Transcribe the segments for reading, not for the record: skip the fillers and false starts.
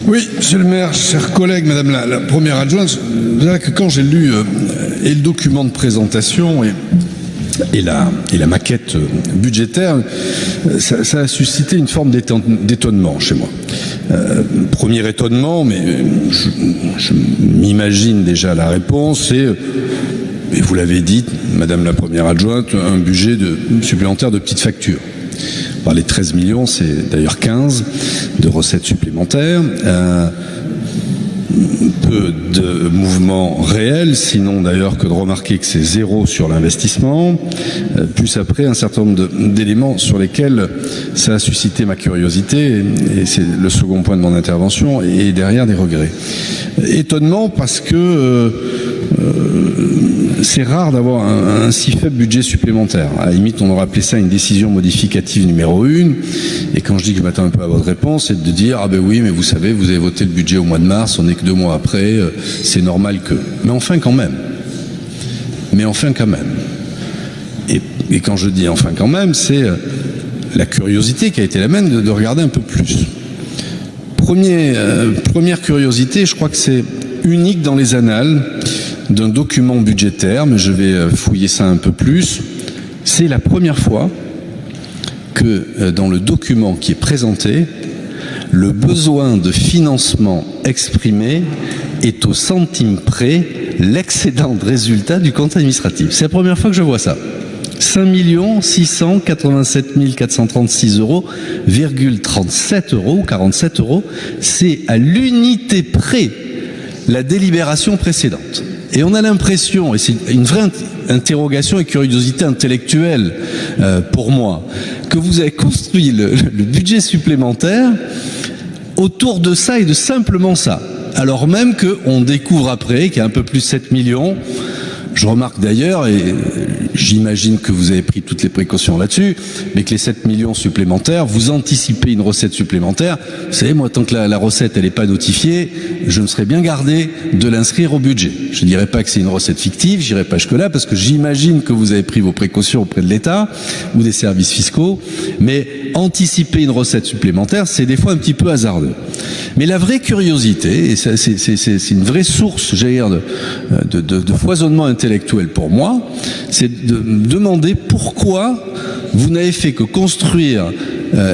Oui, monsieur le maire, chers collègues, madame la première adjointe, vous savez que quand j'ai lu et le document de présentation et la maquette budgétaire, ça a suscité une forme d'étonnement chez moi. Premier étonnement, mais je m'imagine déjà la réponse, et vous l'avez dit, madame la première adjointe, un budget supplémentaire de petites factures. Les 13 millions, c'est d'ailleurs 15 de recettes supplémentaires. Peu de mouvements réels, sinon d'ailleurs que de remarquer que c'est zéro sur l'investissement, plus après un certain nombre d'éléments sur lesquels ça a suscité ma curiosité, et c'est le second point de mon intervention, et derrière des regrets. Étonnement parce que c'est rare d'avoir un si faible budget supplémentaire. À la limite, on aurait appelé ça une décision modificative numéro 1. Et quand je dis que je m'attends un peu à votre réponse, c'est de dire « Ah ben oui, mais vous savez, vous avez voté le budget au mois de mars, on n'est que 2 mois après, c'est normal que... » Mais enfin quand même. Et quand je dis « enfin quand même », c'est la curiosité qui a été la mienne de regarder un peu plus. Première curiosité, je crois que c'est unique dans les annales d'un document budgétaire, mais je vais fouiller ça un peu plus. C'est la première fois que dans le document qui est présenté, le besoin de financement exprimé est au centime près l'excédent de résultat du compte administratif. C'est la première fois que je vois ça. 5 687 436 €, 37 €, 47 €, c'est à l'unité près la délibération précédente. Et on a l'impression, et c'est une vraie interrogation et curiosité intellectuelle pour moi, que vous avez construit le budget supplémentaire autour de ça et de simplement ça. Alors même qu'on découvre après qu'il y a un peu plus de 7 millions. Je remarque d'ailleurs, et j'imagine que vous avez pris toutes les précautions là-dessus, mais que les 7 millions supplémentaires, vous anticipez une recette supplémentaire. Vous savez, moi, tant que la recette elle n'est pas notifiée, je me serais bien gardé de l'inscrire au budget. Je ne dirais pas que c'est une recette fictive, j'irai pas jusque-là, parce que j'imagine que vous avez pris vos précautions auprès de l'État ou des services fiscaux, mais anticiper une recette supplémentaire, c'est des fois un petit peu hasardeux. Mais la vraie curiosité, et c'est une vraie source, j'allais dire, de foisonnement intellectuel pour moi, c'est de me demander pourquoi vous n'avez fait que construire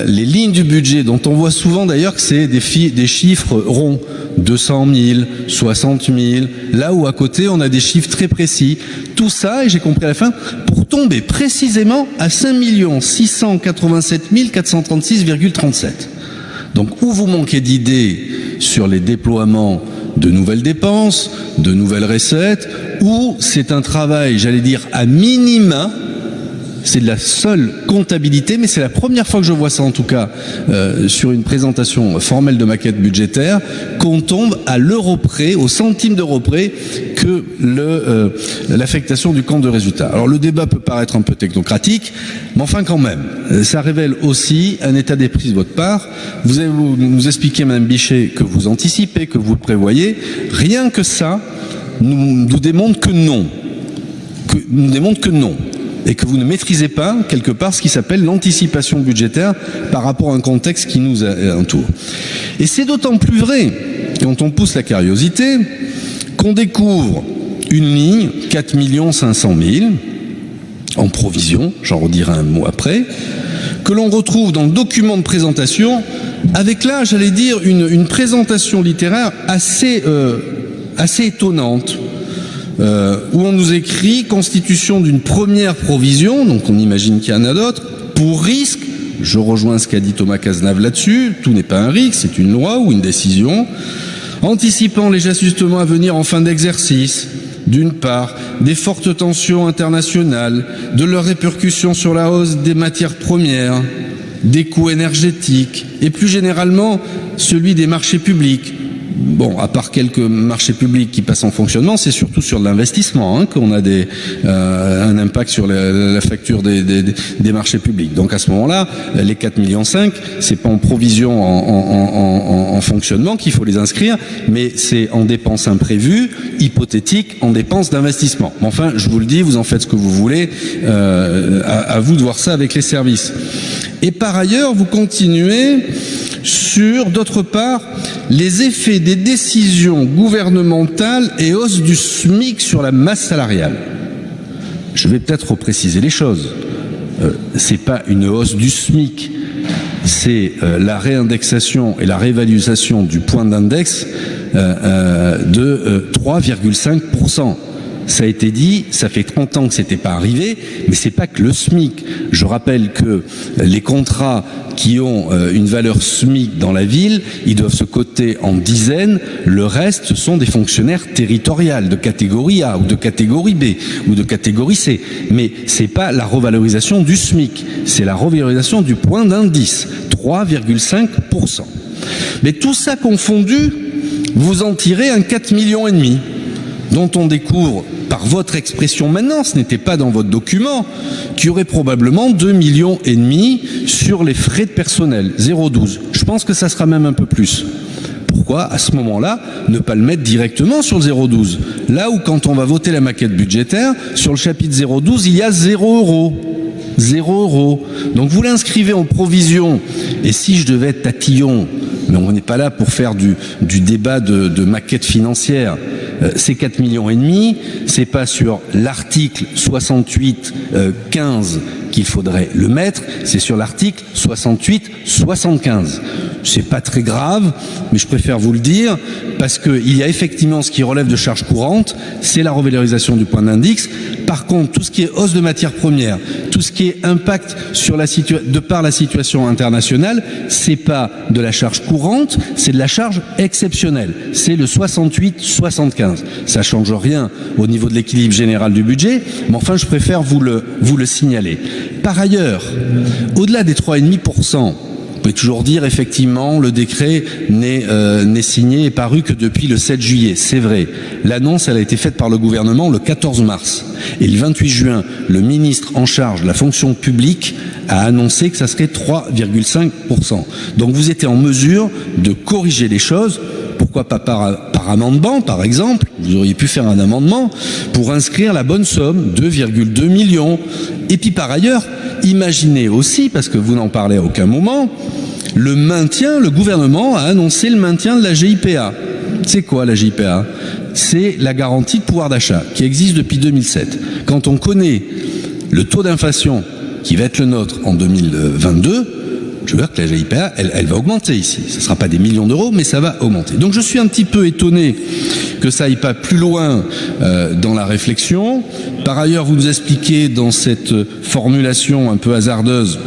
les lignes du budget, dont on voit souvent d'ailleurs que c'est des chiffres ronds, 200 000, 60 000, là où à côté on a des chiffres très précis. Tout ça, et j'ai compris à la fin, pour tomber précisément à 5 687 436,37. Donc, où vous manquez d'idées sur les déploiements de nouvelles dépenses, de nouvelles recettes, ou c'est un travail, j'allais dire, à minima, c'est de la seule comptabilité, mais c'est la première fois que je vois ça, en tout cas, sur une présentation formelle de maquette budgétaire, qu'on tombe à l'euro près, au centime d'euro près, que l'affectation du compte de résultat. Alors le débat peut paraître un peu technocratique, mais enfin quand même, ça révèle aussi un état d'esprit de votre part. Vous allez nous expliquer, Madame Bichet, que vous anticipez, que vous le prévoyez. Rien que ça nous démontre que non. Et que vous ne maîtrisez pas, quelque part, ce qui s'appelle l'anticipation budgétaire par rapport à un contexte qui nous entoure. Et c'est d'autant plus vrai, quand on pousse la curiosité, qu'on découvre une ligne, 4 500 000, en provision, j'en redirai un mot après, que l'on retrouve dans le document de présentation, avec là, j'allais dire, une présentation littéraire assez étonnante, où on nous écrit constitution d'une première provision, donc on imagine qu'il y en a d'autres, pour risque, je rejoins ce qu'a dit Thomas Cazenave là-dessus, tout n'est pas un risque, c'est une loi ou une décision, anticipant les ajustements à venir en fin d'exercice, d'une part, des fortes tensions internationales, de leurs répercussions sur la hausse des matières premières, des coûts énergétiques, et plus généralement, celui des marchés publics. Bon, à part quelques marchés publics qui passent en fonctionnement, c'est surtout sur l'investissement qu'on a un impact sur la facture des marchés publics. Donc à ce moment-là, les 4,5 millions, c'est pas en provision en fonctionnement qu'il faut les inscrire, mais c'est en dépenses imprévues, hypothétiques, en dépenses d'investissement. Mais enfin, je vous le dis, vous en faites ce que vous voulez, à vous de voir ça avec les services. Et par ailleurs, vous continuez sur, d'autre part, les effets des décisions gouvernementales et hausse du SMIC sur la masse salariale. Je vais peut-être repréciser les choses. C'est pas une hausse du SMIC, c'est la réindexation et la réévaluation du point d'index de 3,5%. Ça a été dit, ça fait 30 ans que c'était pas arrivé, mais c'est pas que le SMIC. Je rappelle que les contrats qui ont une valeur SMIC dans la ville, ils doivent se coter en dizaines. Le reste, ce sont des fonctionnaires territoriaux de catégorie A ou de catégorie B ou de catégorie C. Mais c'est pas la revalorisation du SMIC, c'est la revalorisation du point d'indice, 3,5%. Mais tout ça confondu, vous en tirez un 4,5 millions, dont on découvre par votre expression maintenant, ce n'était pas dans votre document, qu'il y aurait probablement 2,5 millions sur les frais de personnel, 0,12. Je pense que ça sera même un peu plus. Pourquoi, à ce moment-là, ne pas le mettre directement sur le 0,12? Là où, quand on va voter la maquette budgétaire, sur le chapitre 0,12, il y a 0 euros. 0 euros. Donc vous l'inscrivez en provision. Et si je devais être tatillon, mais on n'est pas là pour faire du débat de maquette financière, c'est 4,5 millions, c'est pas sur l'article 68-15 qu'il faudrait le mettre, c'est sur l'article 68-75. C'est pas très grave, mais je préfère vous le dire, parce qu'il y a effectivement ce qui relève de charges courantes, c'est la revalorisation du point d'index. Par contre, tout ce qui est hausse de matières premières, tout ce qui est impact sur de par la situation internationale, c'est pas de la charge courante, c'est de la charge exceptionnelle. C'est le 68-75. Ça change rien au niveau de l'équilibre général du budget, mais enfin, je préfère vous le signaler. Par ailleurs, au-delà des 3,5%, vous pouvez toujours dire, effectivement, le décret n'est signé et paru que depuis le 7 juillet. C'est vrai. L'annonce, elle a été faite par le gouvernement le 14 mars. Et le 28 juin, le ministre en charge de la fonction publique a annoncé que ça serait 3,5%. Donc vous étiez en mesure de corriger les choses. Pourquoi pas par amendement, par exemple? Vous auriez pu faire un amendement pour inscrire la bonne somme, 2,2 millions. Et puis par ailleurs, imaginez aussi, parce que vous n'en parlez à aucun moment, le gouvernement a annoncé le maintien de la GIPA. C'est quoi la GIPA? C'est la garantie de pouvoir d'achat qui existe depuis 2007. Quand on connaît le taux d'inflation qui va être le nôtre en 2022, je veux dire que la GIPA, elle va augmenter ici. Ce ne sera pas des millions d'euros, mais ça va augmenter. Donc je suis un petit peu étonné que ça aille pas plus loin dans la réflexion. Par ailleurs, vous nous expliquez dans cette formulation un peu hasardeuse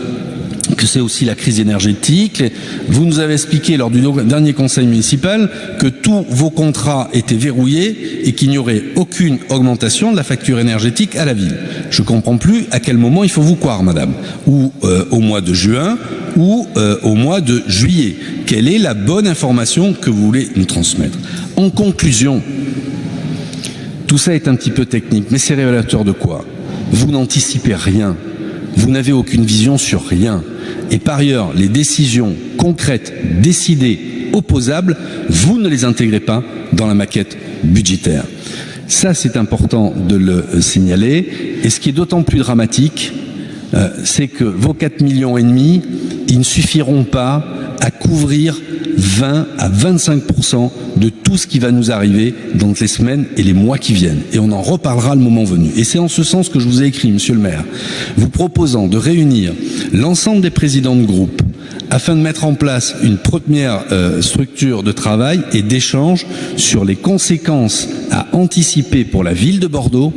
que c'est aussi la crise énergétique. Vous nous avez expliqué lors du dernier conseil municipal que tous vos contrats étaient verrouillés et qu'il n'y aurait aucune augmentation de la facture énergétique à la ville. Je ne comprends plus à quel moment il faut vous croire, madame. Ou au mois de juin, ou au mois de juillet. Quelle est la bonne information que vous voulez nous transmettre? En conclusion, tout ça est un petit peu technique, mais c'est révélateur de quoi? Vous n'anticipez rien. Vous n'avez aucune vision sur rien. Et par ailleurs, les décisions concrètes, décidées, opposables, vous ne les intégrez pas dans la maquette budgétaire. Ça, c'est important de le signaler. Et ce qui est d'autant plus dramatique, c'est que vos 4,5 millions, ils ne suffiront pas à couvrir 20 à 25% de tout ce qui va nous arriver dans les semaines et les mois qui viennent. Et on en reparlera le moment venu. Et c'est en ce sens que je vous ai écrit, monsieur le maire, vous proposant de réunir l'ensemble des présidents de groupe afin de mettre en place une première structure de travail et d'échange sur les conséquences à anticiper pour la ville de Bordeaux,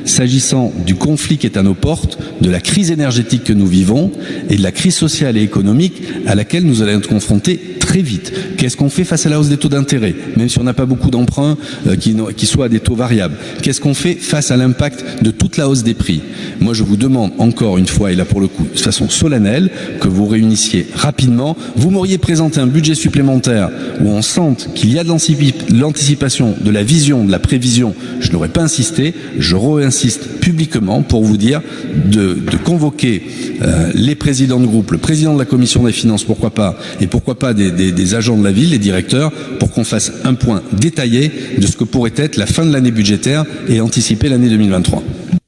s'agissant du conflit qui est à nos portes, de la crise énergétique que nous vivons et de la crise sociale et économique à laquelle nous allons être confrontés très vite. Qu'est-ce qu'on fait face à la hausse des taux d'intérêt, même si on n'a pas beaucoup d'emprunts qui soient à des taux variables? Qu'est-ce qu'on fait face à l'impact de toute la hausse des prix? Moi, je vous demande encore une fois, et là pour le coup, de façon solennelle, que vous réunissiez rapidement. Vous m'auriez présenté un budget supplémentaire où on sente qu'il y a de l'anticipation, de la vision, de la prévision. Je n'aurais pas insisté. Je réinsiste publiquement pour vous dire de convoquer les présidents de groupe, le président de la commission des finances, pourquoi pas, et pourquoi pas des agents de la ville, les directeurs, pour qu'on fasse un point détaillé de ce que pourrait être la fin de l'année budgétaire et anticiper l'année 2023.